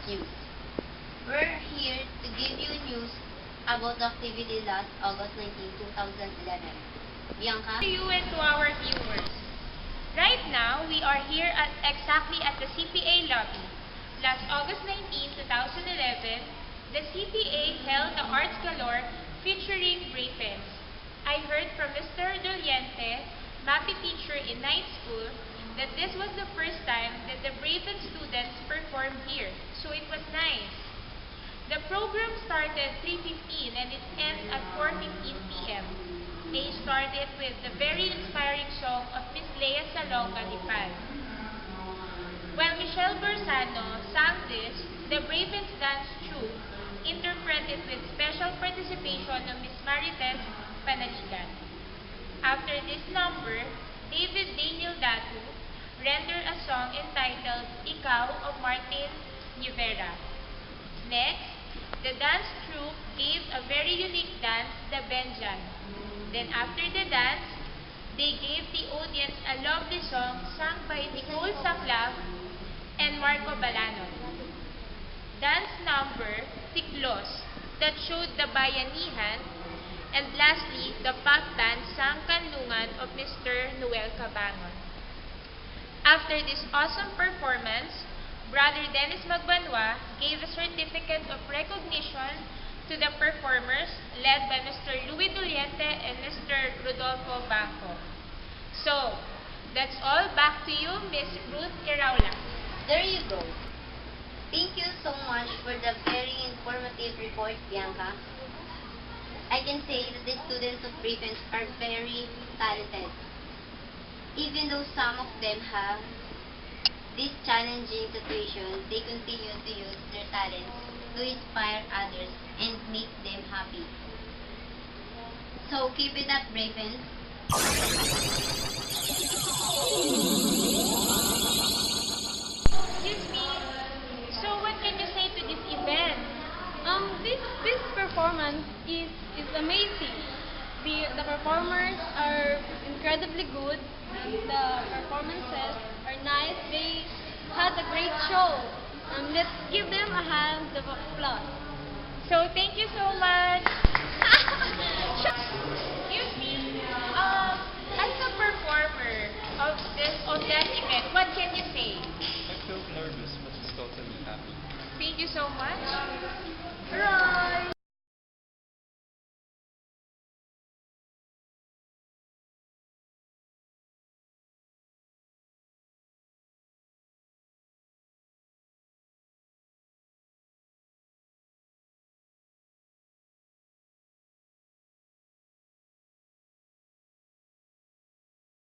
News. We're here to give you news about the activity last August 19, 2011. Bianca? To you and to our viewers. Right now, we are here exactly at the CPA lobby. Last August 19, 2011, the CPA held the Arts Galore featuring Brapens. I heard from Mr. Doliente, MAPI teacher in 9th school, that this was the first time that the Brapens students performed here, so it was nice. The program started 3:15 and it ends at 4:15 p.m. They started with the very inspiring song of Miss Lea Salonga Lipan. While Michelle Bersano sang this, the Brapens dance troupe interpreted with special participation of Miss Marites Panaligan. After this number, David Daniel Datu rendered a song entitled Ikaw of Martin Rivera. Next, the dance troupe gave a very unique dance, the Benjan. Then after the dance, they gave the audience a lovely song sung by Nicole Sanglav and Marco Balanon. Dance number, Tiklos, that showed the Bayanihan, and lastly, the pop band sang Kanlungan of Mr. Noel Cabangon. After this awesome performance, Brother Dennis Magbanwa gave a certificate of recognition to the performers led by Mr. Louis Doliente and Mr. Rodolfo Banco. So, that's all. Back to you, Miss Ruth Iraula. There you go. Thank you so much for the very informative report, Bianca. I can say that the students of Brapens are very talented. Even though some of them have this challenging situation, they continue to use their talents to inspire others and make them happy. So keep it up, Brapens. Excuse me. So, what can you say to this event? This performance is amazing. The performers are incredibly good. The performances are nice. They had a great show. Let's give them a hand of applause. So, thank you so much. Excuse me. As a performer of that event, what can you say? I felt nervous, but it's totally happy. Thank you so much.